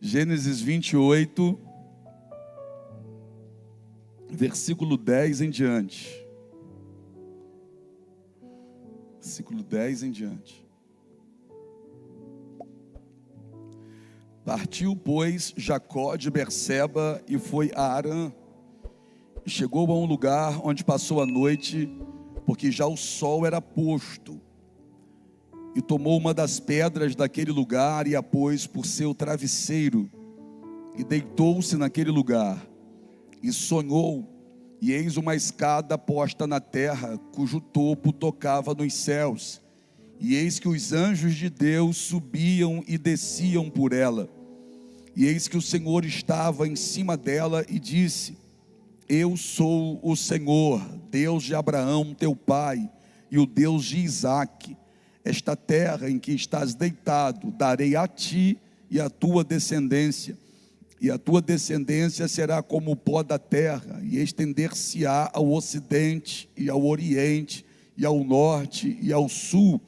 Gênesis 28, versículo 10 em diante. Versículo 10 em diante. Partiu, pois, Jacó de Berseba e foi a Harã. Chegou a um lugar onde passou a noite, porque já o sol era posto. E tomou uma das pedras daquele lugar e a pôs por seu travesseiro. E deitou-se naquele lugar. E sonhou, e eis uma escada posta na terra, cujo topo tocava nos céus. E eis que os anjos de Deus subiam e desciam por ela. E eis que o Senhor estava em cima dela e disse: Eu sou o Senhor, Deus de Abraão, teu pai, e o Deus de Isaque. Esta terra em que estás deitado, darei a ti e à tua descendência. E a tua descendência será como o pó da terra, e estender-se-á ao ocidente, e ao oriente, e ao norte, e ao sul.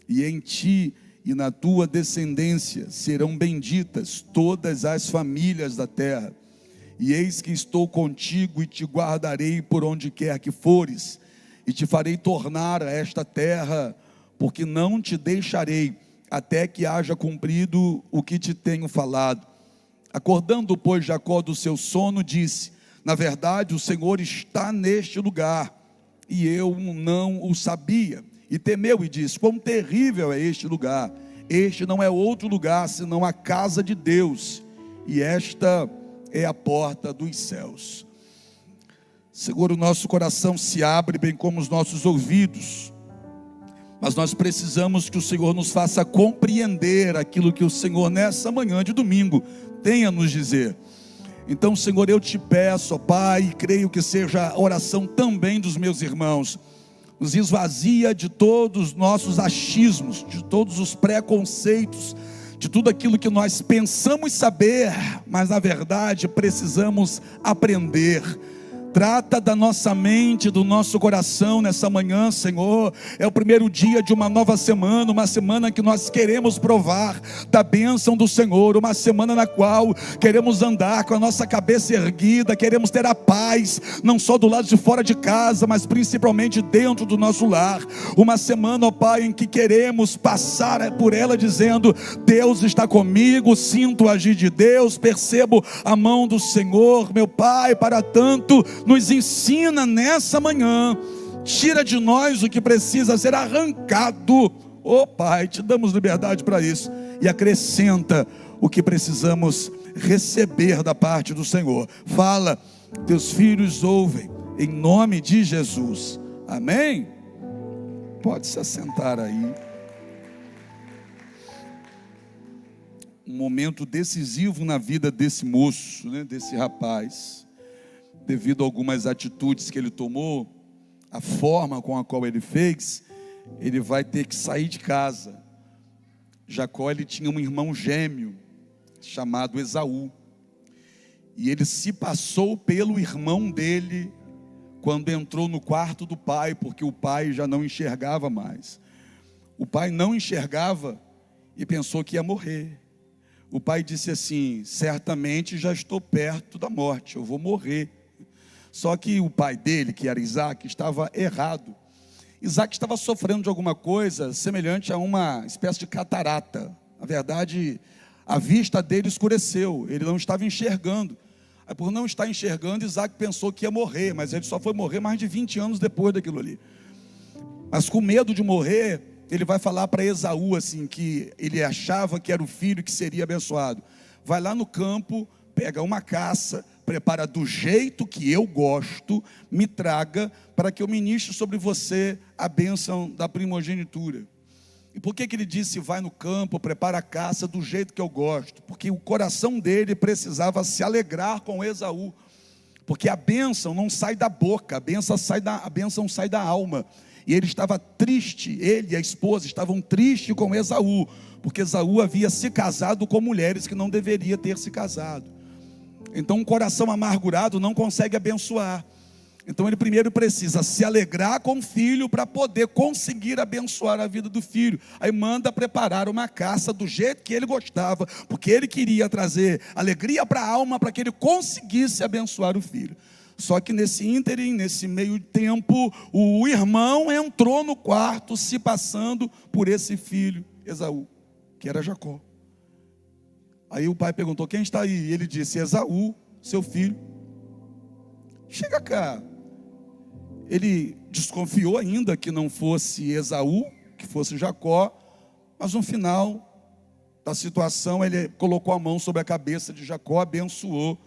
E em ti e na tua descendência serão benditas todas as famílias da terra. E eis que estou contigo e te guardarei por onde quer que fores, e te farei tornar a esta terra, porque não te deixarei, até que haja cumprido o que te tenho falado. Acordando, pois, Jacó do seu sono, disse: Na verdade, o Senhor está neste lugar, e eu não o sabia. E temeu e disse: Quão terrível é este lugar! Este não é outro lugar, senão a casa de Deus, e esta é a porta dos céus. Senhor, o nosso coração se abre, bem como os nossos ouvidos, mas nós precisamos que o Senhor nos faça compreender aquilo que o Senhor, nessa manhã de domingo, tem a nos dizer. Então, Senhor, eu te peço, ó Pai, e creio que seja a oração também dos meus irmãos, nos esvazia de todos os nossos achismos, de todos os preconceitos, de tudo aquilo que nós pensamos saber, mas na verdade precisamos aprender. Trata da nossa mente, do nosso coração nessa manhã, Senhor. É o primeiro dia de uma nova semana, uma semana que nós queremos provar da bênção do Senhor, uma semana na qual queremos andar com a nossa cabeça erguida, queremos ter a paz, não só do lado de fora de casa, mas principalmente dentro do nosso lar. Uma semana, ó Pai, em que queremos passar por ela dizendo: Deus está comigo, sinto o agir de Deus, percebo a mão do Senhor, meu Pai. Para tanto, nos ensina nessa manhã, tira de nós o que precisa ser arrancado, ó Pai, te damos liberdade para isso, e acrescenta o que precisamos receber da parte do Senhor. Fala, teus filhos ouvem, em nome de Jesus, amém? Pode se assentar aí. Um momento decisivo na vida desse moço, desse rapaz, devido a algumas atitudes que ele tomou, a forma com a qual ele fez, ele vai ter que sair de casa. Jacó, ele tinha um irmão gêmeo, chamado Esaú, e ele se passou pelo irmão dele, quando entrou no quarto do pai, porque o pai já não enxergava mais. O pai não enxergava e pensou que ia morrer. O pai disse assim: certamente já estou perto da morte, eu vou morrer. Só que o pai dele, que era Isaque, estava errado. Isaque estava sofrendo de alguma coisa semelhante a uma espécie de catarata. Na verdade, a vista dele escureceu, ele não estava enxergando. Aí, por não estar enxergando, Isaque pensou que ia morrer, mas ele só foi morrer mais de 20 anos depois daquilo ali. Mas com medo de morrer, ele vai falar para Esaú assim, que ele achava que era o filho que seria abençoado. Vai lá no campo, pega uma caça, prepara do jeito que eu gosto, me traga, para que eu ministre sobre você a bênção da primogenitura. E por que ele disse: vai no campo, prepara a caça do jeito que eu gosto? Porque o coração dele precisava se alegrar com Esaú, porque a bênção não sai da boca, a bênção sai da alma. E ele estava triste, ele e a esposa estavam tristes com Esaú, porque Esaú havia se casado com mulheres que não deveria ter se casado. Então um coração amargurado não consegue abençoar. Então ele primeiro precisa se alegrar com o filho para poder conseguir abençoar a vida do filho. Aí manda preparar uma caça do jeito que ele gostava, porque ele queria trazer alegria para a alma, para que ele conseguisse abençoar o filho. Só que nesse ínterim, nesse meio tempo, o irmão entrou no quarto se passando por esse filho, Esaú, que era Jacó. Aí o pai perguntou: quem está aí? E ele disse: Esaú, seu filho. Chega cá. Ele desconfiou ainda que não fosse Esaú, que fosse Jacó, mas no final da situação ele colocou a mão sobre a cabeça de Jacó, abençoou,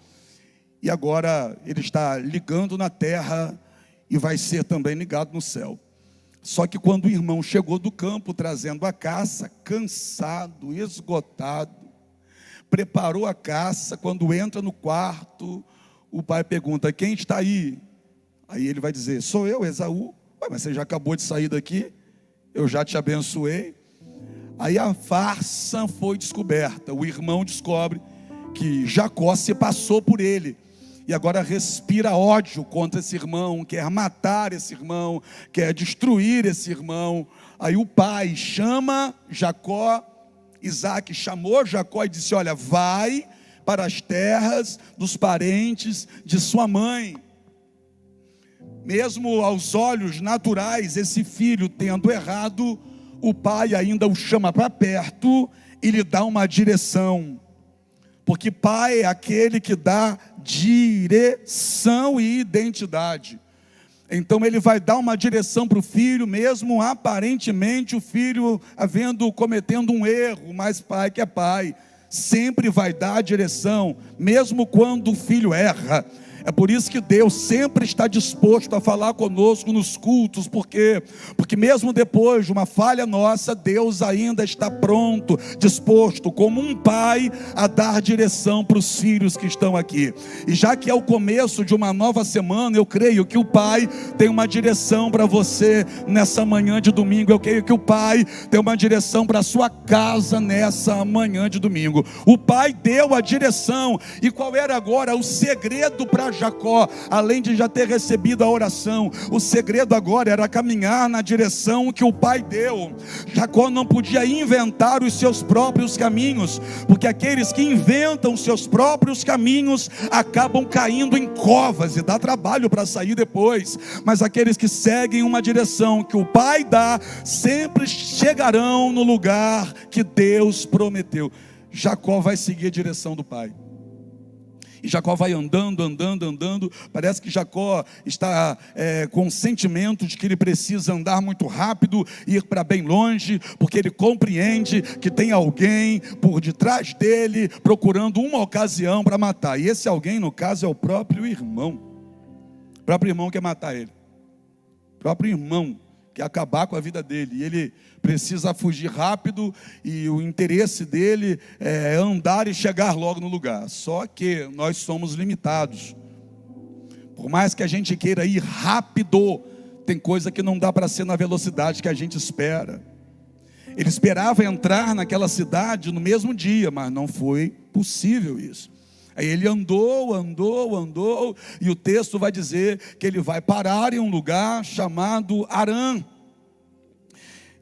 e agora ele está ligando na terra e vai ser também ligado no céu. Só que quando o irmão chegou do campo trazendo a caça, cansado, esgotado, preparou a caça, quando entra no quarto, o pai pergunta: quem está aí? Aí ele vai dizer: sou eu, Esaú. Ué, mas você já acabou de sair daqui, eu já te abençoei. Aí a farsa foi descoberta. O irmão descobre que Jacó se passou por ele, e agora respira ódio contra esse irmão, quer matar esse irmão, quer destruir esse irmão. Aí o pai chama Jacó, Isaac chamou Jacó e disse: olha, vai para as terras dos parentes de sua mãe. Mesmo aos olhos naturais, esse filho tendo errado, o pai ainda o chama para perto e lhe dá uma direção. Porque pai é aquele que dá direção e identidade. Então ele vai dar uma direção para o filho, mesmo aparentemente o filho cometendo um erro, mas pai que é pai, sempre vai dar a direção, mesmo quando o filho erra. É por isso que Deus sempre está disposto a falar conosco nos cultos, porque mesmo depois de uma falha nossa, Deus ainda está pronto, disposto, como um pai, a dar direção para os filhos que estão aqui. E já que é o começo de uma nova semana, eu creio que o pai tem uma direção para você nessa manhã de domingo. Eu creio que o pai tem uma direção para a sua casa nessa manhã de domingo. O pai deu a direção. E qual era agora o segredo para Jacó? Além de já ter recebido a oração, o segredo agora era caminhar na direção que o pai deu. Jacó não podia inventar os seus próprios caminhos, porque aqueles que inventam seus próprios caminhos acabam caindo em covas e dá trabalho para sair depois. Mas aqueles que seguem uma direção que o pai dá, sempre chegarão no lugar que Deus prometeu. Jacó vai seguir a direção do pai. E Jacó vai andando. Parece que Jacó está com o sentimento de que ele precisa andar muito rápido, ir para bem longe, porque ele compreende que tem alguém por detrás dele, procurando uma ocasião para matar. E esse alguém, no caso, é o próprio irmão. O próprio irmão quer matar ele. O próprio irmão quer acabar com a vida dele. E ele precisa fugir rápido, e o interesse dele é andar e chegar logo no lugar. Só que nós somos limitados. Por mais que a gente queira ir rápido, tem coisa que não dá para ser na velocidade que a gente espera. Ele esperava entrar naquela cidade no mesmo dia, mas não foi possível isso. Aí ele andou, e o texto vai dizer que ele vai parar em um lugar chamado Harã.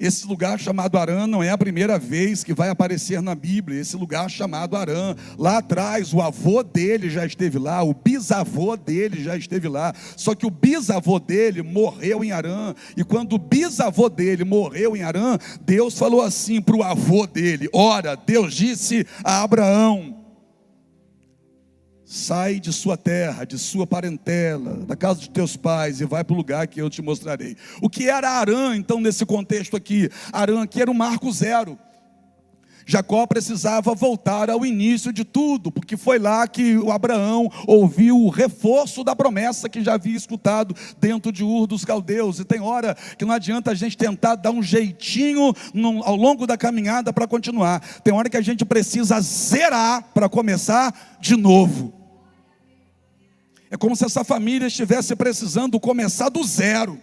Esse lugar chamado Harã não é a primeira vez que vai aparecer na Bíblia. Esse lugar chamado Harã, lá atrás o avô dele já esteve lá, o bisavô dele já esteve lá. Só que o bisavô dele morreu em Harã, e quando o bisavô dele morreu em Harã, Deus falou assim para o avô dele: ora, Deus disse a Abraão: sai de sua terra, de sua parentela, da casa de teus pais, e vai para o lugar que eu te mostrarei. O que era Harã, então, nesse contexto aqui? Harã aqui era um marco zero. Jacó precisava voltar ao início de tudo, porque foi lá que o Abraão ouviu o reforço da promessa que já havia escutado dentro de Ur dos Caldeus. E tem hora que não adianta a gente tentar dar um jeitinho ao longo da caminhada para continuar. Tem hora que a gente precisa zerar para começar de novo. É como se essa família estivesse precisando começar do zero,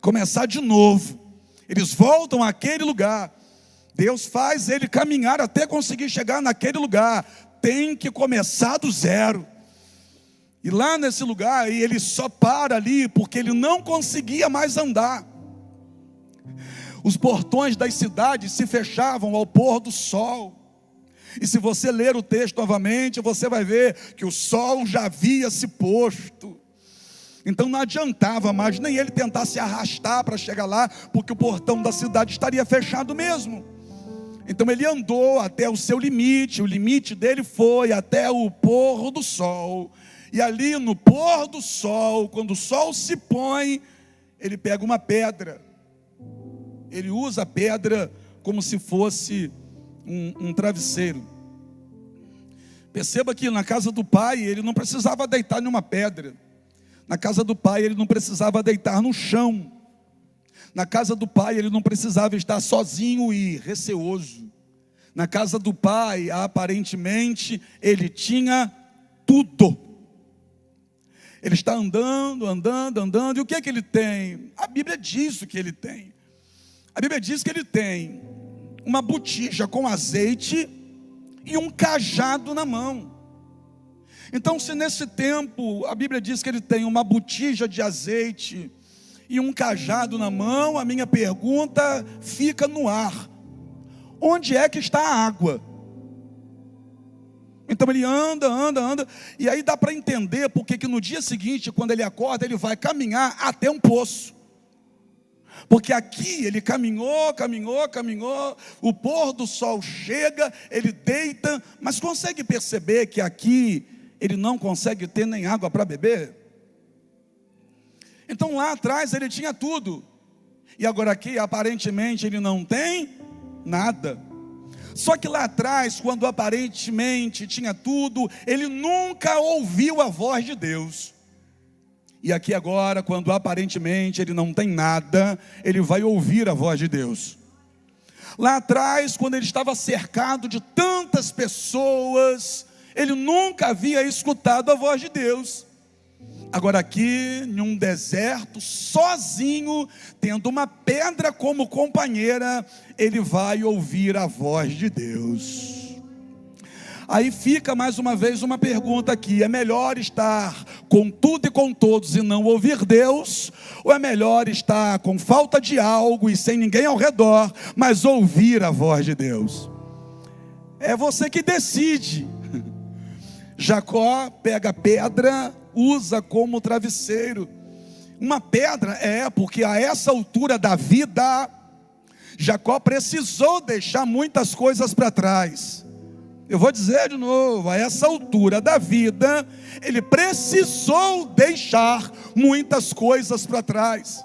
começar de novo. Eles voltam àquele lugar. Deus faz ele caminhar até conseguir chegar naquele lugar. Tem que começar do zero. E lá nesse lugar, ele só para ali porque ele não conseguia mais andar. Os portões das cidades se fechavam ao pôr do sol. E se você ler o texto novamente, você vai ver que o sol já havia se posto. Então não adiantava mais nem ele tentar se arrastar para chegar lá, porque o portão da cidade estaria fechado mesmo. Então ele andou até o seu limite, o limite dele foi até o pôr do sol. E ali no pôr do sol, quando o sol se põe, ele pega uma pedra. Ele usa a pedra como se fosse um travesseiro. Perceba que na casa do pai ele não precisava deitar em uma pedra. Na casa do pai ele não precisava deitar no chão. Na casa do pai ele não precisava estar sozinho e receoso. Na casa do pai, aparentemente, ele tinha tudo. Ele está andando, e o que é que ele tem? A Bíblia diz o que ele tem. A Bíblia diz que ele tem uma botija com azeite e um cajado na mão. Então, se nesse tempo a Bíblia diz que ele tem uma botija de azeite e um cajado na mão, a minha pergunta fica no ar: onde é que está a água? Então ele anda, e aí dá para entender porque que no dia seguinte, quando ele acorda, ele vai caminhar até um poço. Porque aqui ele caminhou, o pôr do sol chega, ele deita, mas consegue perceber que aqui ele não consegue ter nem água para beber? Então lá atrás ele tinha tudo, e agora aqui aparentemente ele não tem nada. Só que lá atrás, quando aparentemente tinha tudo, ele nunca ouviu a voz de Deus. E aqui agora, quando aparentemente ele não tem nada, ele vai ouvir a voz de Deus. Lá atrás, quando ele estava cercado de tantas pessoas, ele nunca havia escutado a voz de Deus. Agora aqui, em um deserto, sozinho, tendo uma pedra como companheira, ele vai ouvir a voz de Deus. Aí fica mais uma vez uma pergunta aqui: é melhor estar com tudo e com todos e não ouvir Deus? Ou é melhor estar com falta de algo e sem ninguém ao redor, mas ouvir a voz de Deus? É você que decide. Jacó pega a pedra, usa como travesseiro. Uma pedra, porque a essa altura da vida, Jacó precisou deixar muitas coisas para trás. Eu vou dizer de novo, a essa altura da vida, ele precisou deixar muitas coisas para trás.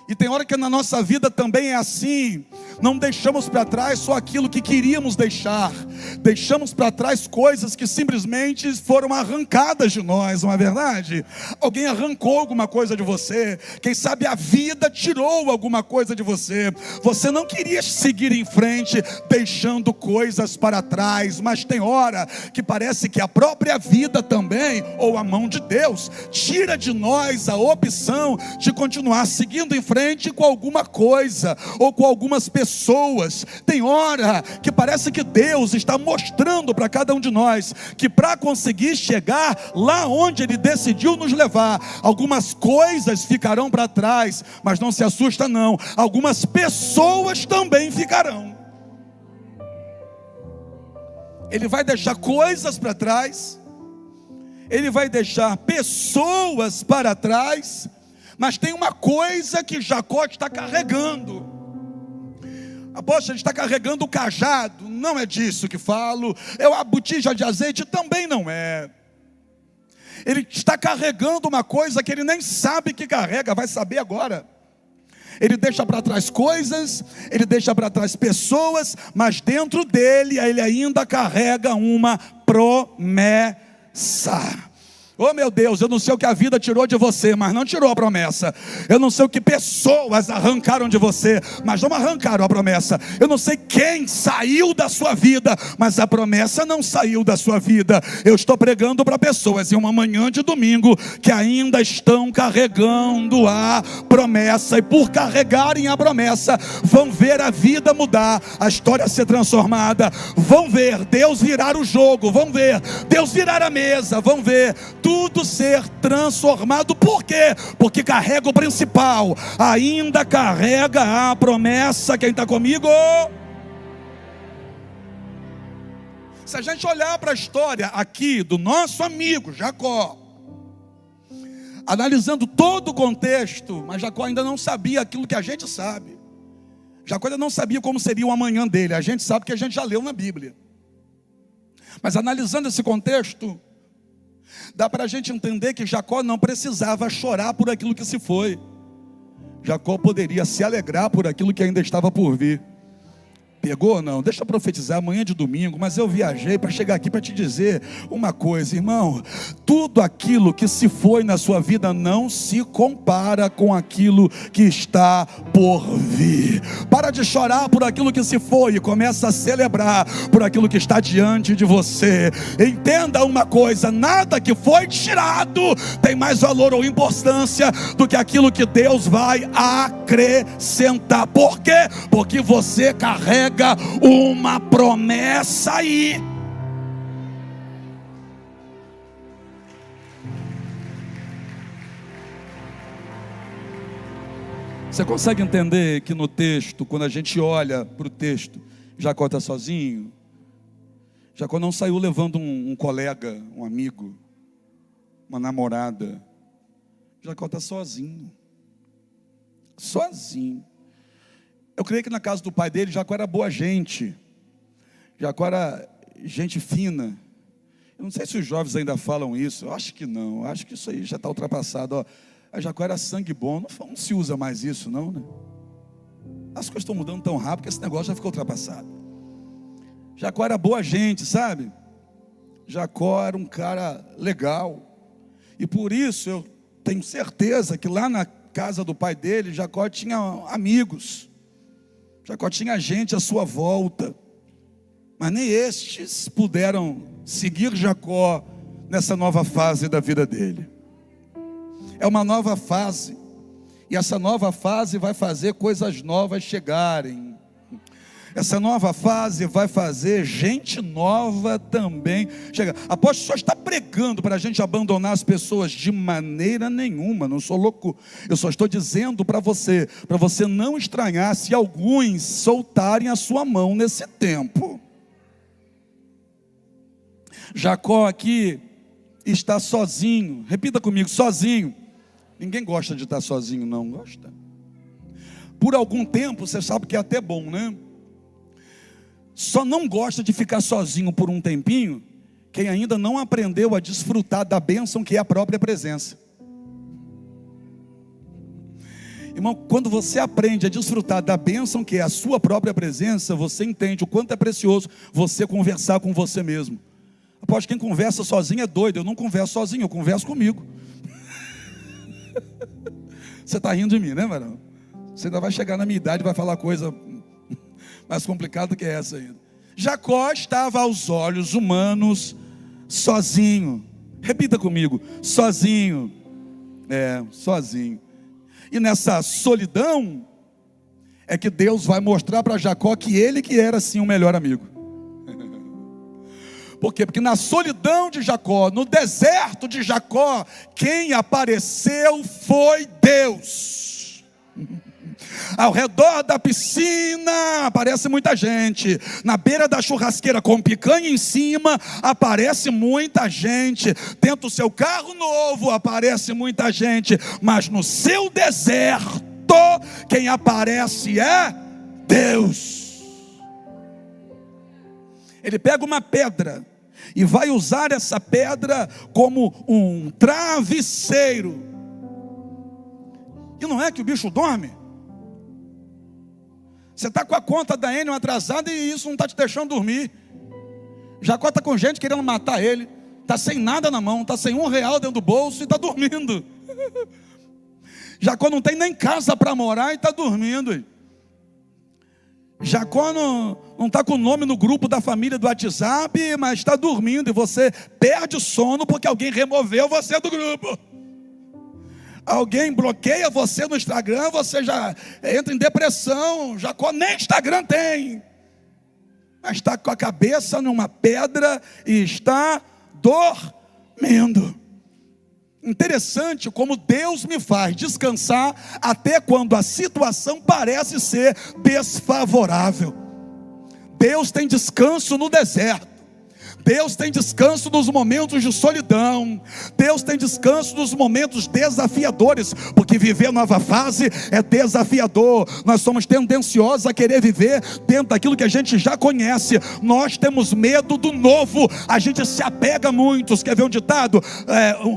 E tem hora que na nossa vida também é assim. Não deixamos para trás só aquilo que queríamos deixar. Deixamos para trás coisas que simplesmente foram arrancadas de nós, não é verdade? Alguém arrancou alguma coisa de você. Quem sabe a vida tirou alguma coisa de você. Você não queria seguir em frente deixando coisas para trás. Mas tem hora que parece que a própria vida também, ou a mão de Deus, tira de nós a opção de continuar seguindo em frente com alguma coisa, ou com algumas pessoas. Tem hora que parece que Deus está mostrando para cada um de nós, que para conseguir chegar lá onde Ele decidiu nos levar, algumas coisas ficarão para trás, mas não se assusta não, algumas pessoas também ficarão. Ele vai deixar coisas para trás, Ele vai deixar pessoas para trás, mas tem uma coisa que Jacó está carregando. Poxa, ele está carregando o cajado. Não é disso que falo. A botija de azeite também não é. Ele está carregando uma coisa que ele nem sabe que carrega, vai saber agora. Ele deixa para trás coisas, ele deixa para trás pessoas, mas dentro dele ele ainda carrega uma promessa. Oh meu Deus, eu não sei o que a vida tirou de você, mas não tirou a promessa. Eu não sei o que pessoas arrancaram de você, mas não arrancaram a promessa. Eu não sei quem saiu da sua vida, mas a promessa não saiu da sua vida. Eu estou pregando para pessoas em uma manhã de domingo que ainda estão carregando a promessa, e por carregarem a promessa vão ver a vida mudar, a história ser transformada, vão ver Deus virar o jogo, vão ver Deus virar a mesa, vão ver tudo ser transformado. Por quê? Porque carrega o principal, ainda carrega a promessa. Quem está comigo? Se a gente olhar para a história aqui do nosso amigo Jacó, analisando todo o contexto, mas Jacó ainda não sabia aquilo que a gente sabe. Jacó ainda não sabia como seria o amanhã dele. A gente sabe que a gente já leu na Bíblia. Mas analisando esse contexto, dá para a gente entender que Jacó não precisava chorar por aquilo que se foi. Jacó poderia se alegrar por aquilo que ainda estava por vir. Pegou ou não? Deixa eu profetizar amanhã de domingo, mas eu viajei para chegar aqui para te dizer uma coisa, irmão. Tudo aquilo que se foi na sua vida não se compara com aquilo que está por vir. Para de chorar por aquilo que se foi e começa a celebrar por aquilo que está diante de você. Entenda uma coisa: nada que foi tirado tem mais valor ou importância do que aquilo que Deus vai acrescentar. Por quê? Porque você carrega uma promessa aí. Você consegue entender que no texto, quando a gente olha para o texto, Jacó está sozinho? Jacó não saiu levando um colega, um amigo, uma namorada. Jacó está sozinho. Sozinho. Eu creio que na casa do pai dele, Jacó era boa gente. Jacó era gente fina. Eu não sei se os jovens ainda falam isso. Eu acho que não. Eu acho que isso aí já está ultrapassado. Ó, a Jacó era sangue bom. Não se usa mais isso, não, né? As coisas estão mudando tão rápido que esse negócio já ficou ultrapassado. Jacó era boa gente, sabe? Jacó era um cara legal. E por isso eu tenho certeza que lá na casa do pai dele, Jacó tinha amigos. Jacó tinha gente à sua volta, mas nem estes puderam seguir Jacó nessa nova fase da vida dele. É uma nova fase, e essa nova fase vai fazer coisas novas chegarem. Essa nova fase vai fazer gente nova também chegar. Apóstolo, só está pregando para a gente abandonar as pessoas? De maneira nenhuma, não sou louco. Eu só estou dizendo para você não estranhar se alguns soltarem a sua mão nesse tempo. Jacó aqui está sozinho. Repita comigo: sozinho. Ninguém gosta de estar sozinho, não gosta? Por algum tempo, você sabe que é até bom, né? Só não gosta de ficar sozinho por um tempinho quem ainda não aprendeu a desfrutar da bênção que é a própria presença. Irmão, quando você aprende a desfrutar da bênção que é a sua própria presença, você entende o quanto é precioso você conversar com você mesmo. Após quem conversa sozinho é doido. Eu não converso sozinho, eu converso comigo. Você está rindo de mim, né, varão? Você ainda vai chegar na minha idade e vai falar coisa mais complicado que essa ainda. Jacó estava aos olhos humanos sozinho. Repita comigo: sozinho. Sozinho. E nessa solidão é que Deus vai mostrar para Jacó que ele que era sim o melhor amigo. Por quê? Porque na solidão de Jacó, no deserto de Jacó, quem apareceu foi Deus. Ao redor da piscina aparece muita gente. Na beira da churrasqueira com picanha em cima aparece muita gente. Dentro do seu carro novo aparece muita gente. Mas no seu deserto, quem aparece é Deus. Ele pega uma pedra e vai usar essa pedra como um travesseiro. E não é que o bicho dorme? Você está com a conta da Enel atrasada e isso não está te deixando dormir. Jacó está com gente querendo matar ele. Está sem nada na mão, está sem R$1 dentro do bolso e está dormindo. Jacó não tem nem casa para morar e está dormindo. Jacó não está com o nome no grupo da família do WhatsApp, mas está dormindo. E você perde o sono porque alguém removeu você do grupo. Alguém bloqueia você no Instagram, você já entra em depressão. Jacó nem Instagram tem, mas está com a cabeça numa pedra e está dormindo. Interessante como Deus me faz descansar até quando a situação parece ser desfavorável. Deus tem descanso no deserto. Deus tem descanso nos momentos de solidão. Deus tem descanso nos momentos desafiadores, porque viver nova fase é desafiador. Nós somos tendenciosos a querer viver dentro daquilo que a gente já conhece. Nós temos medo do novo. A gente se apega muito. Quer ver um ditado?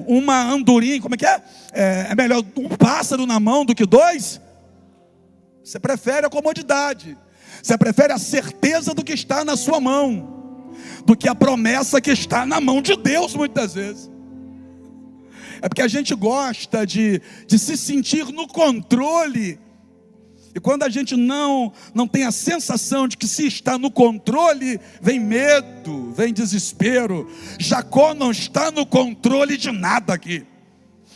Uma andorinha, como é que é? É melhor um pássaro na mão do que dois? Você prefere a comodidade. Você prefere a certeza do que está na sua mão do que a promessa que está na mão de Deus, muitas vezes. É porque a gente gosta de se sentir no controle. E quando a gente não tem a sensação de que se está no controle, vem medo, vem desespero. Jacó não está no controle de nada aqui,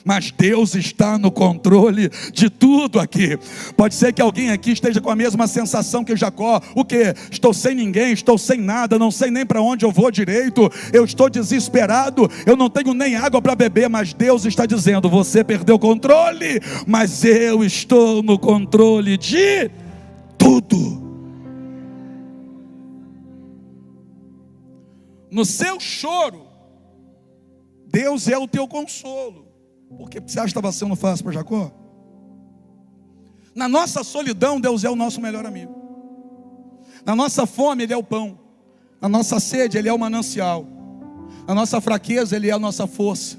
mas Deus está no controle de tudo aqui. Pode ser que alguém aqui esteja com a mesma sensação que Jacó. O quê? Estou sem ninguém, estou sem nada, não sei nem para onde eu vou direito, eu estou desesperado, eu não tenho nem água para beber. Mas Deus está dizendo: você perdeu o controle, mas eu estou no controle de tudo. No seu choro, Deus é o teu consolo. Por que você acha que estava sendo fácil para Jacó? Na nossa solidão, Deus é o nosso melhor amigo. Na nossa fome, Ele é o pão. Na nossa sede, Ele é o manancial. Na nossa fraqueza, Ele é a nossa força.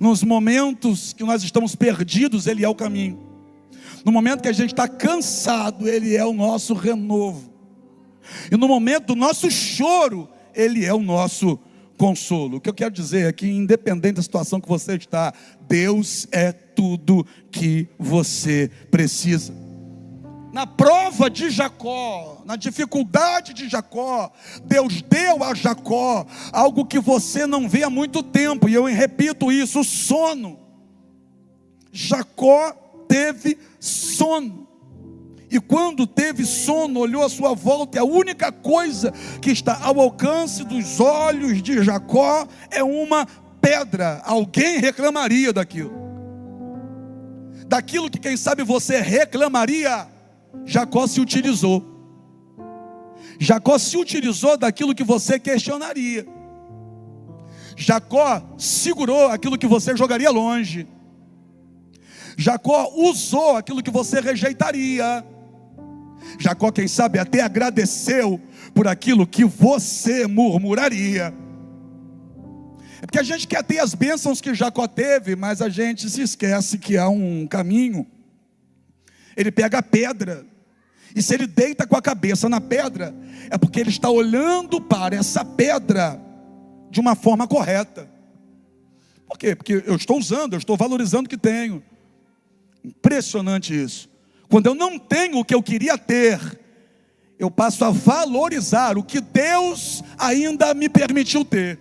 Nos momentos que nós estamos perdidos, Ele é o caminho. No momento que a gente está cansado, Ele é o nosso renovo. E no momento do nosso choro, Ele é o nosso consolo. O que eu quero dizer é que, independente da situação que você está, Deus é tudo que você precisa. Na prova de Jacó, na dificuldade de Jacó, Deus deu a Jacó algo que você não vê há muito tempo, e eu repito isso: o sono. Jacó teve sono. E quando teve sono, olhou à sua volta, e a única coisa que está ao alcance dos olhos de Jacó é uma pedra. Alguém reclamaria daquilo. Daquilo que, quem sabe, você reclamaria, Jacó se utilizou. Jacó se utilizou daquilo que você questionaria. Jacó segurou aquilo que você jogaria longe. Jacó usou aquilo que você rejeitaria. Jacó, quem sabe, até agradeceu por aquilo que você murmuraria. É porque a gente quer ter as bênçãos que Jacó teve, mas a gente se esquece que há um caminho. Ele pega a pedra, e se ele deita com a cabeça na pedra, é porque ele está olhando para essa pedra de uma forma correta. Por quê? Porque eu estou usando, eu estou valorizando o que tenho. Impressionante isso. Quando eu não tenho o que eu queria ter, eu passo a valorizar o que Deus ainda me permitiu ter.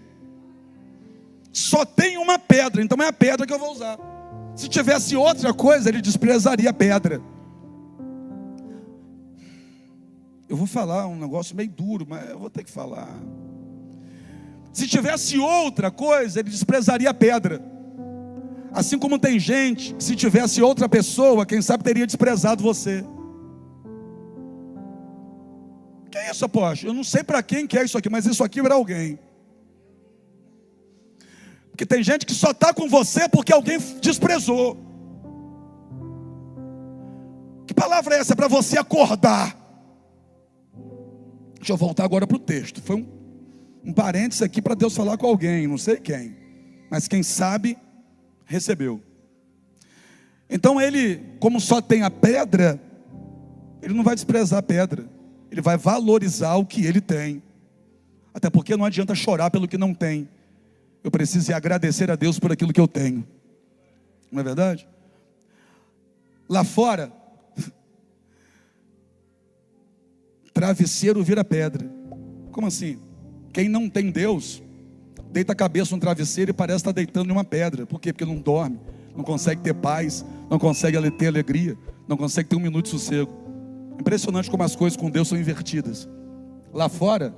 Só tem uma pedra, então é a pedra que eu vou usar. Se tivesse outra coisa, ele desprezaria a pedra. Eu vou falar um negócio meio duro, mas eu vou ter que falar. Se tivesse outra coisa, ele desprezaria a pedra. Assim como tem gente que, se tivesse outra pessoa, quem sabe teria desprezado você. Que é isso, apóstolo? Eu não sei para quem que é isso aqui, mas isso aqui era alguém. Porque tem gente que só está com você porque alguém desprezou. Que palavra é essa? É para você acordar. Deixa eu voltar agora para o texto. Foi um parênteses aqui para Deus falar com alguém, não sei quem, mas quem sabe recebeu. Então ele, como só tem a pedra, ele não vai desprezar a pedra, ele vai valorizar o que ele tem. Até porque não adianta chorar pelo que não tem. Eu preciso agradecer a Deus por aquilo que eu tenho. Não é verdade? Lá fora, travesseiro vira pedra. Como assim? Quem não tem Deus deita a cabeça no travesseiro e parece estar deitando em uma pedra. Por quê? Porque não dorme, não consegue ter paz, não consegue ter alegria, não consegue ter um minuto de sossego. Impressionante como as coisas com Deus são invertidas. Lá fora,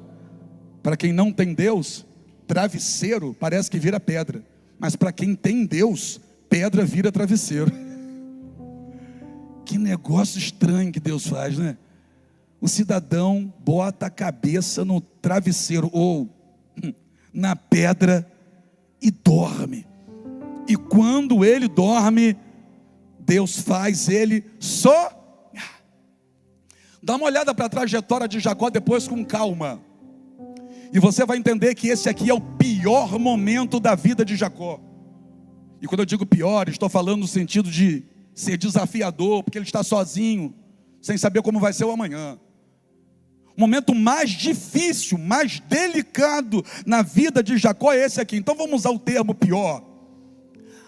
para quem não tem Deus, travesseiro parece que vira pedra. Mas para quem tem Deus, pedra vira travesseiro. Que negócio estranho que Deus faz, né? O cidadão bota a cabeça no travesseiro ou na pedra e dorme. E quando ele dorme, Deus faz ele sonhar. Dá uma olhada para a trajetória de Jacó depois com calma. E você vai entender que esse aqui é o pior momento da vida de Jacó. E quando eu digo pior, estou falando no sentido de ser desafiador, porque ele está sozinho, sem saber como vai ser o amanhã. O momento mais difícil, mais delicado na vida de Jacó é esse aqui. Então vamos usar o termo pior.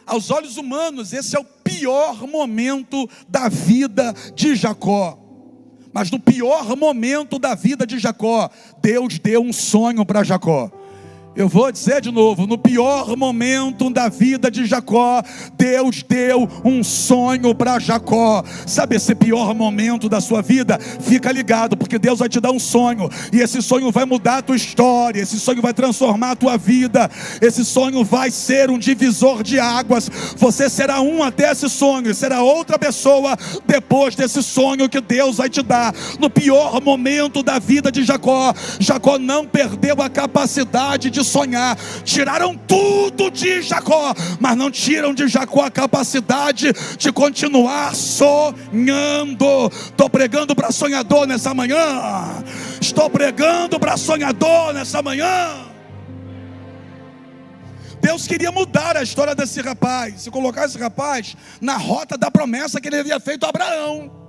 Aos olhos humanos, esse é o pior momento da vida de Jacó. Mas no pior momento da vida de Jacó, Deus deu um sonho para Jacó. Eu vou dizer de novo, no pior momento da vida de Jacó, Deus deu um sonho para Jacó. Sabe esse pior momento da sua vida? Fica ligado, porque Deus vai te dar um sonho, e esse sonho vai mudar a tua história, esse sonho vai transformar a tua vida, esse sonho vai ser um divisor de águas. Você será um até esse sonho, e será outra pessoa depois desse sonho que Deus vai te dar. No pior momento da vida de Jacó, Jacó não perdeu a capacidade de sonhar. Tiraram tudo de Jacó, mas não tiram de Jacó a capacidade de continuar sonhando. Estou pregando para sonhador nessa manhã. Estou pregando para sonhador nessa manhã. Deus queria mudar a história desse rapaz e colocar esse rapaz na rota da promessa que ele havia feito a Abraão.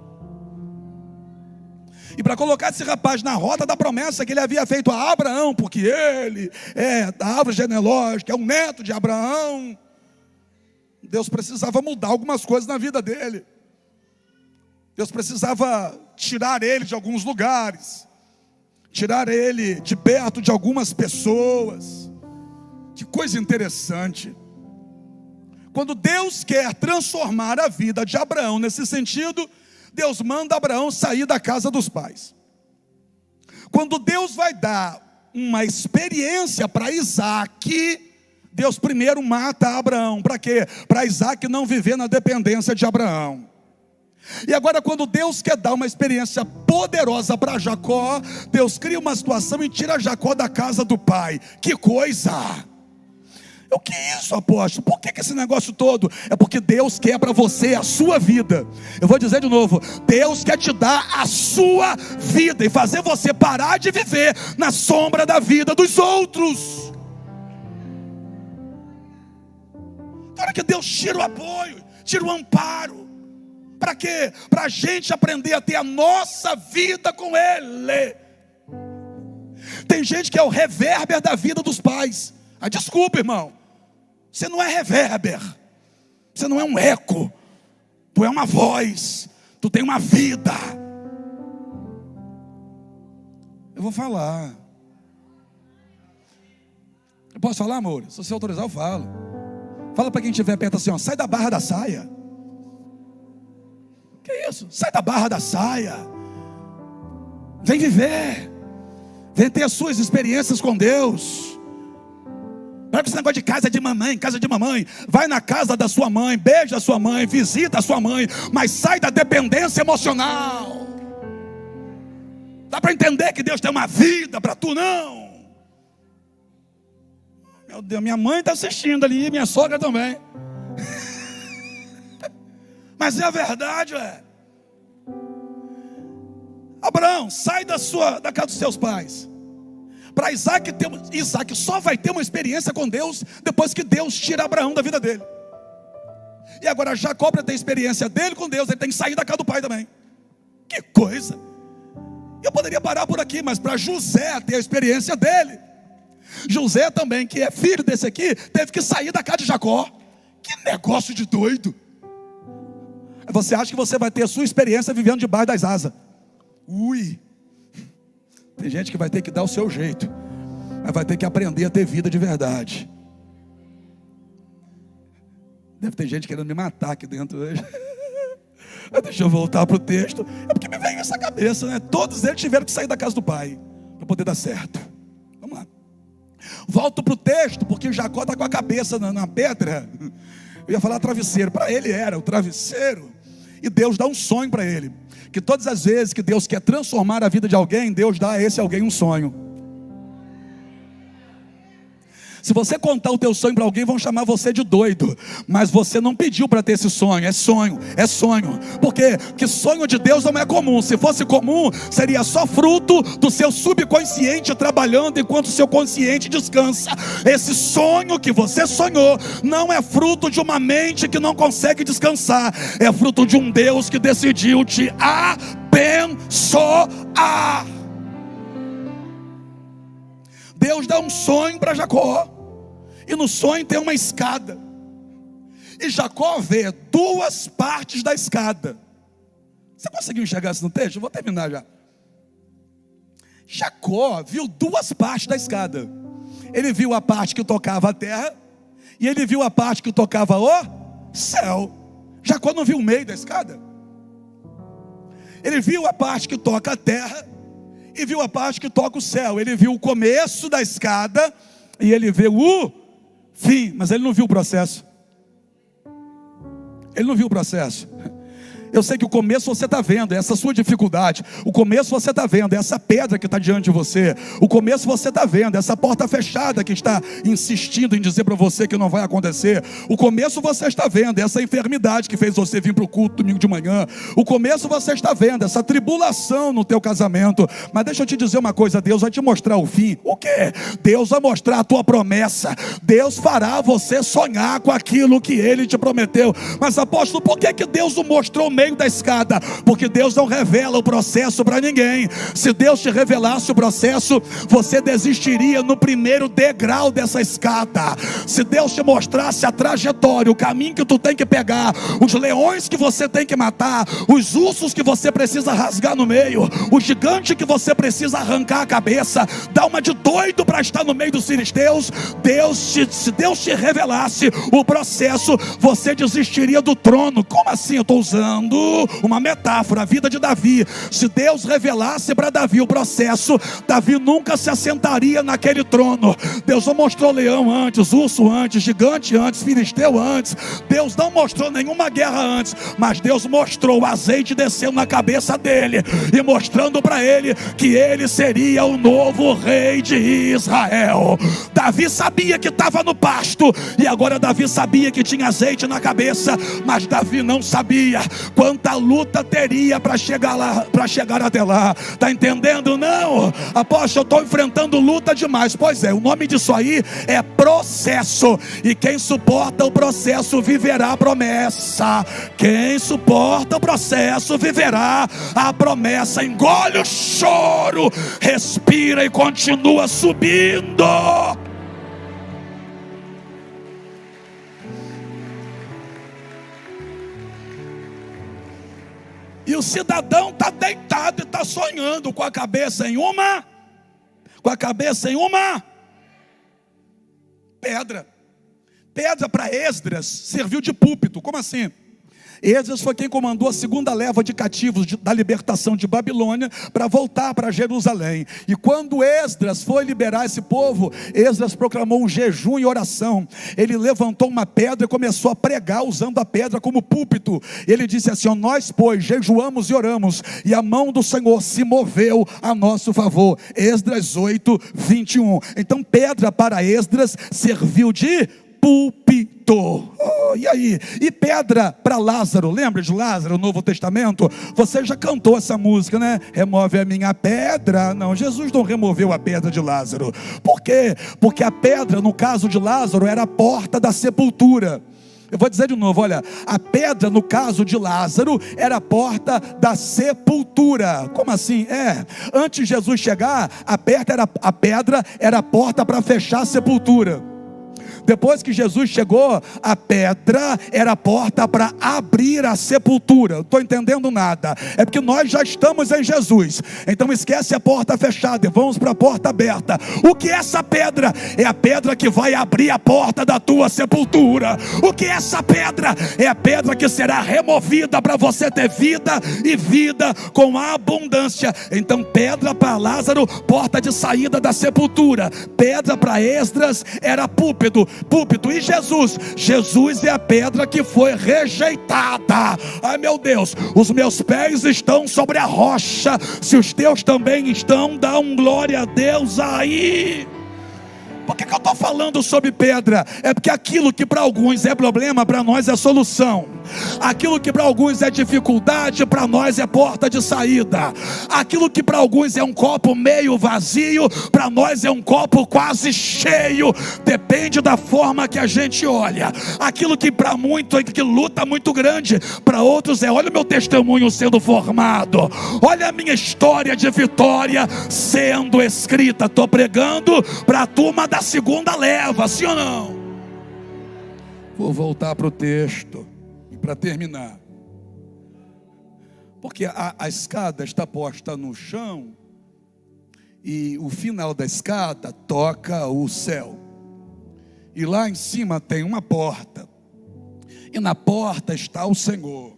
E para colocar esse rapaz na rota da promessa que ele havia feito a Abraão, porque ele é da árvore genealógica, é um neto de Abraão, Deus precisava mudar algumas coisas na vida dele. Deus precisava tirar ele de alguns lugares, tirar ele de perto de algumas pessoas. Que coisa interessante. Quando Deus quer transformar a vida de Abraão nesse sentido, Deus manda Abraão sair da casa dos pais. Quando Deus vai dar uma experiência para Isaac, Deus primeiro mata Abraão. Para quê? Para Isaac não viver na dependência de Abraão. E agora, quando Deus quer dar uma experiência poderosa para Jacó, Deus cria uma situação e tira Jacó da casa do pai. Que coisa! O que é isso, apóstolo? Por que esse negócio todo? É porque Deus quer para você a sua vida. Eu vou dizer de novo, Deus quer te dar a sua vida e fazer você parar de viver na sombra da vida dos outros. Na hora que Deus tira o apoio, tira o amparo. Para quê? Para a gente aprender a ter a nossa vida com Ele. Tem gente que é o revérbero da vida dos pais. Ah, desculpa, irmão, você não é revérbero, você não é um eco, tu é uma voz, tu tem uma vida. Eu vou falar. Eu posso falar, amor? Se você autorizar, eu falo. Fala para quem estiver perto assim, ó, sai da barra da saia. Que isso? Sai da barra da saia. Vem viver, vem ter as suas experiências com Deus. Para com esse negócio de casa de mamãe, casa de mamãe. Vai na casa da sua mãe, beija a sua mãe, visita a sua mãe, mas sai da dependência emocional. Dá para entender que Deus tem uma vida para tu, não? Meu Deus, minha mãe está assistindo ali, minha sogra também. Mas é a verdade, Abraão, sai da casa dos seus pais. Para Isaac só vai ter uma experiência com Deus depois que Deus tira Abraão da vida dele. E agora Jacó, para ter experiência dele com Deus, ele tem que sair da casa do pai também. Que coisa! Eu poderia parar por aqui, mas para José ter a experiência dele, José também, que é filho desse aqui, teve que sair da casa de Jacó. Que negócio de doido! Você acha que você vai ter a sua experiência vivendo debaixo das asas? Ui! Tem gente que vai ter que dar o seu jeito, mas vai ter que aprender a ter vida de verdade. Deve ter gente querendo me matar aqui dentro hoje. Deixa eu voltar para o texto. É porque me veio essa cabeça, né? Todos eles tiveram que sair da casa do pai para poder dar certo. Vamos lá. Volto para o texto, porque Jacó está com a cabeça na pedra. Eu ia falar travesseiro, para ele era o travesseiro. E Deus dá um sonho para ele, que todas as vezes que Deus quer transformar a vida de alguém, Deus dá a esse alguém um sonho. Se você contar o teu sonho para alguém, vão chamar você de doido. Mas você não pediu para ter esse sonho. É sonho, é sonho. Porque que sonho de Deus não é comum. Se fosse comum, seria só fruto do seu subconsciente trabalhando enquanto o seu consciente descansa. Esse sonho que você sonhou não é fruto de uma mente que não consegue descansar. É fruto de um Deus que decidiu te abençoar. Deus dá um sonho para Jacó. E no sonho tem uma escada. E Jacó vê duas partes da escada. Você conseguiu enxergar isso no texto? Eu vou terminar já. Jacó viu duas partes da escada. Ele viu a parte que tocava a terra, e ele viu a parte que tocava o céu. Jacó não viu o meio da escada. Ele viu a parte que toca a terra e viu a parte que toca o céu. Ele viu o começo da escada e ele viu o fim, mas ele não viu o processo. Ele não viu o processo. Eu sei que o começo você está vendo, essa sua dificuldade. O começo você está vendo, essa pedra que está diante de você. O começo você está vendo, essa porta fechada que está insistindo em dizer para você que não vai acontecer. O começo você está vendo, essa enfermidade que fez você vir para o culto domingo de manhã. O começo você está vendo, essa tribulação no teu casamento. Mas deixa eu te dizer uma coisa, Deus vai te mostrar o fim. O quê? Deus vai mostrar a tua promessa. Deus fará você sonhar com aquilo que Ele te prometeu. Mas apóstolo, por que Deus não mostrou o meio da escada? Porque Deus não revela o processo para ninguém. Se Deus te revelasse o processo, você desistiria no primeiro degrau dessa escada. Se Deus te mostrasse a trajetória, o caminho que tu tem que pegar, os leões que você tem que matar, os ursos que você precisa rasgar no meio, o gigante que você precisa arrancar a cabeça, dá uma de doido para estar no meio dos filisteus. Se Deus te revelasse o processo, você desistiria do trono. Como assim? Eu estou usando uma metáfora, a vida de Davi. Se Deus revelasse para Davi o processo, Davi nunca se assentaria naquele trono. Deus não mostrou leão antes, urso antes, gigante antes, filisteu antes. Deus não mostrou nenhuma guerra antes, mas Deus mostrou o azeite descendo na cabeça dele e mostrando para ele que ele seria o novo rei de Israel. Davi sabia que estava no pasto, e agora Davi sabia que tinha azeite na cabeça, mas Davi não sabia quanta luta teria para chegar lá, para chegar até lá. Está entendendo? Não, apóstolo, eu estou enfrentando luta demais. Pois é, o nome disso aí é processo. E quem suporta o processo viverá a promessa. Quem suporta o processo viverá a promessa. Engole o choro, respira e continua subindo. E o cidadão está deitado e está sonhando com a cabeça em uma pedra. Pedra para Esdras serviu de púlpito. Como assim? Esdras foi quem comandou a segunda leva de cativos da libertação de Babilônia para voltar para Jerusalém. E quando Esdras foi liberar esse povo, Esdras proclamou um jejum e oração. Ele levantou uma pedra e começou a pregar usando a pedra como púlpito. Ele disse assim: nós, pois, jejuamos e oramos, e a mão do Senhor se moveu a nosso favor. Esdras 8, 21. Então pedra para Esdras serviu de púlpito. E aí? E pedra para Lázaro, lembra de Lázaro, no Novo Testamento? Você já cantou essa música, né? Remove a minha pedra. Não, Jesus não removeu a pedra de Lázaro. Por quê? Porque a pedra, no caso de Lázaro, era a porta da sepultura. Eu vou dizer de novo, olha, a pedra no caso de Lázaro era a porta da sepultura. Como assim? Antes de Jesus chegar, a pedra era a porta para fechar a sepultura. Depois que Jesus chegou, a pedra era a porta para abrir a sepultura. Não estou entendendo nada. É porque nós já estamos em Jesus. Então esquece a porta fechada e vamos para a porta aberta. O que é essa pedra? É a pedra que vai abrir a porta da tua sepultura. O que é essa pedra? É a pedra que será removida para você ter vida e vida com abundância. Então pedra para Lázaro, porta de saída da sepultura. Pedra para Esdras era púlpito. E Jesus é a pedra que foi rejeitada. Ai meu Deus, os meus pés estão sobre a rocha. Se os teus também estão, dá um glória a Deus aí. Por que eu estou falando sobre pedra? É porque aquilo que para alguns é problema, para nós é solução. Aquilo que para alguns é dificuldade, para nós é porta de saída. Aquilo que para alguns é um copo meio vazio, para nós é um copo quase cheio. Depende da forma que a gente olha. Aquilo que para muitos, que luta muito grande, para outros é: olha o meu testemunho sendo formado, olha a minha história de vitória sendo escrita. Estou pregando para a turma da segunda leva, sim ou não? Vou voltar para o texto para terminar, porque a escada está posta no chão e o final da escada toca o céu, e lá em cima tem uma porta, e na porta está o Senhor,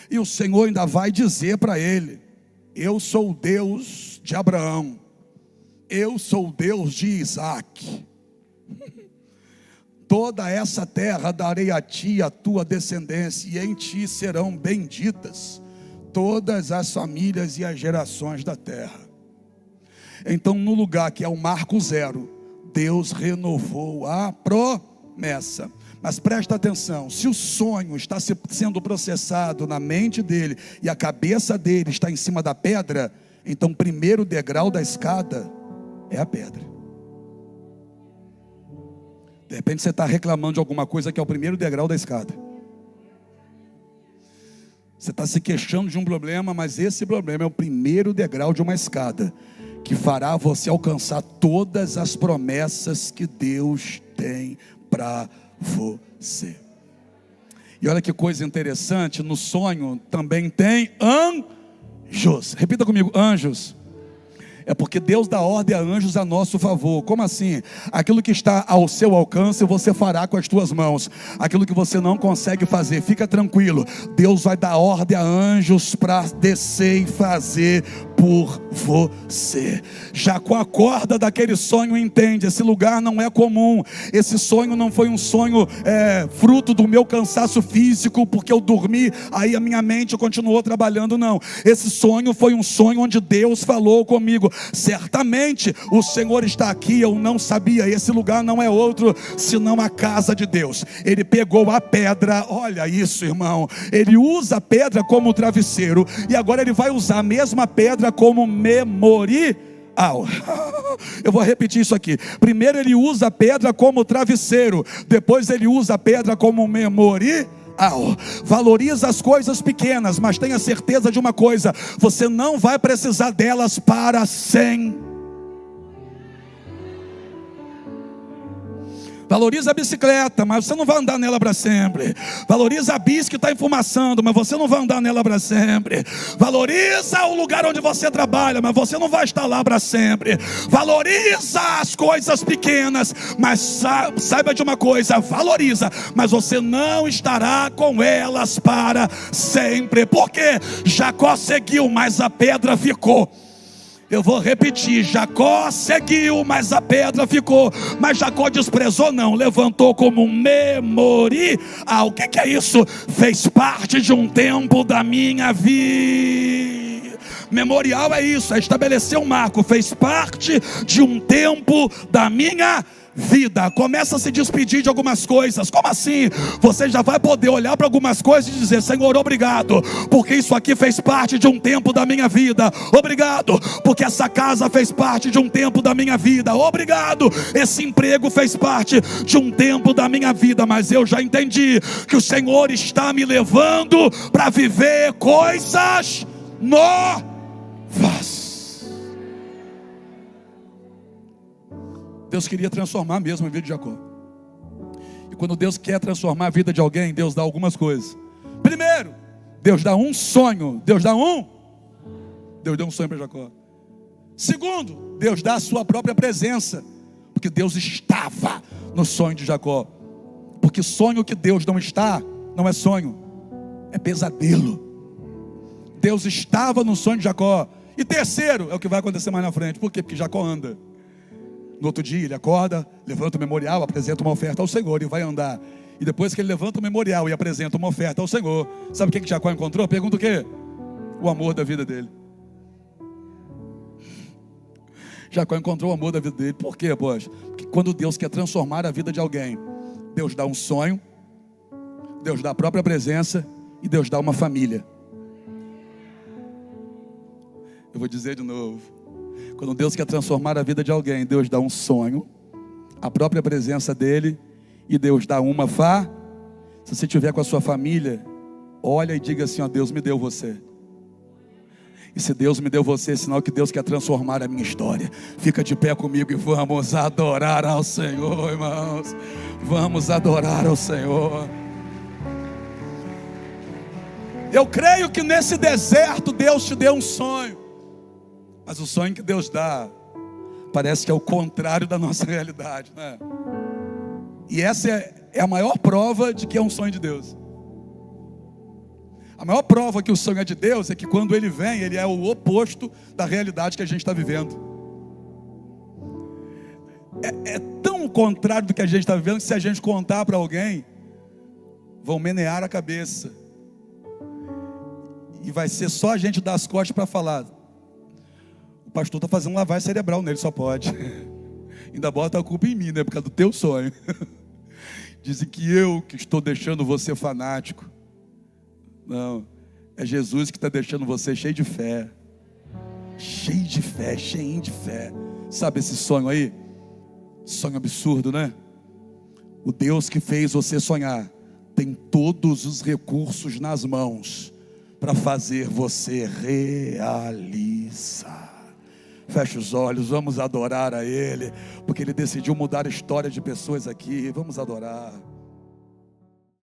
e o Senhor ainda vai dizer para ele: eu sou o Deus de Abraão, eu sou o Deus de Isaac. Toda essa terra darei a ti e a tua descendência, e em ti serão benditas todas as famílias e as gerações da terra. Então, no lugar que é o marco zero, Deus renovou a promessa. Mas presta atenção: se o sonho está sendo processado na mente dele e a cabeça dele está em cima da pedra, então o primeiro degrau da escada é a pedra. De repente você está reclamando de alguma coisa que é o primeiro degrau da escada. Você está se queixando de um problema, mas esse problema é o primeiro degrau de uma escada que fará você alcançar todas as promessas que Deus tem para você. E olha que coisa interessante: no sonho também tem anjos. Repita comigo: anjos. É porque Deus dá ordem a anjos a nosso favor. Como assim? Aquilo que está ao seu alcance, você fará com as tuas mãos. Aquilo que você não consegue fazer, fica tranquilo, Deus vai dar ordem a anjos para descer e fazer por você. Jacó acorda daquele sonho e entende: esse lugar não é comum. Esse sonho não foi um sonho fruto do meu cansaço físico, porque eu dormi, aí a minha mente continuou trabalhando. Não, esse sonho foi um sonho onde Deus falou comigo: certamente o Senhor está aqui. Eu não sabia, esse lugar não é outro senão a casa de Deus. Ele pegou a pedra, olha isso, irmão, ele usa a pedra como travesseiro, e agora ele vai usar a mesma pedra como memorial. Eu vou repetir isso aqui: primeiro ele usa a pedra como travesseiro, depois ele usa a pedra como memorial. Valoriza as coisas pequenas, mas tenha certeza de uma coisa: você não vai precisar delas para sempre. Valoriza a bicicleta, mas você não vai andar nela para sempre. Valoriza a bis que está enfumaçando, mas você não vai andar nela para sempre. Valoriza o lugar onde você trabalha, mas você não vai estar lá para sempre. Valoriza as coisas pequenas, mas saiba de uma coisa: valoriza, mas você não estará com elas para sempre. Porque Jacó seguiu, mas a pedra ficou. Eu vou repetir: Jacó seguiu, mas a pedra ficou. Mas Jacó desprezou? Não, levantou como um memorial. O que é isso? Fez parte de um tempo da minha vida. Memorial é isso, é estabelecer um marco. Fez parte de um tempo da minha vida. Começa a se despedir de algumas coisas. Como assim? Você já vai poder olhar para algumas coisas e dizer: Senhor, obrigado, porque isso aqui fez parte de um tempo da minha vida. Obrigado, porque essa casa fez parte de um tempo da minha vida. Obrigado, esse emprego fez parte de um tempo da minha vida. Mas eu já entendi que o Senhor está me levando para viver coisas novas. Deus queria transformar mesmo a vida de Jacó. E quando Deus quer transformar a vida de alguém, Deus dá algumas coisas. Primeiro, Deus dá um sonho. Deus deu um sonho para Jacó. Segundo, Deus dá a sua própria presença, porque Deus estava no sonho de Jacó. Porque sonho que Deus não está, não é sonho, é pesadelo. Deus estava no sonho de Jacó. E terceiro, é o que vai acontecer mais na frente. Por quê? Porque Jacó anda. No outro dia ele acorda, levanta o memorial, apresenta uma oferta ao Senhor e vai andar. E depois que ele levanta o memorial e apresenta uma oferta ao Senhor, sabe o que Jacó encontrou? Pergunta o quê? O amor da vida dele. Jacó encontrou o amor da vida dele. Por quê, pois? Porque quando Deus quer transformar a vida de alguém, Deus dá um sonho, Deus dá a própria presença e Deus dá uma família. Eu vou dizer de novo. Quando Deus quer transformar a vida de alguém, Deus dá um sonho, a própria presença dele, e Deus dá uma família. Se você estiver com a sua família, olha e diga assim: ó, Deus me deu você. E se Deus me deu você, é sinal que Deus quer transformar a minha história. Fica de pé comigo e vamos adorar ao Senhor, irmãos. Vamos adorar ao Senhor. Eu creio que nesse deserto Deus te deu um sonho. Mas o sonho que Deus dá parece que é o contrário da nossa realidade, né? E essa é a maior prova de que é um sonho de Deus. A maior prova que o sonho é de Deus é que quando ele vem, ele é o oposto da realidade que a gente está vivendo. É tão o contrário do que a gente está vivendo que se a gente contar para alguém, vão menear a cabeça. E vai ser só a gente dar as costas para falar: o pastor está fazendo lavagem cerebral nele, só pode. Ainda bota a culpa em mim, né? Por causa do teu sonho. Dizem que eu que estou deixando você fanático. Não, é Jesus que está deixando você cheio de fé. Cheio de fé, cheinho de fé. Sabe esse sonho aí? Sonho absurdo, né? O Deus que fez você sonhar tem todos os recursos nas mãos para fazer você realizar. Feche os olhos, vamos adorar a Ele, porque Ele decidiu mudar a história de pessoas aqui. Vamos adorar.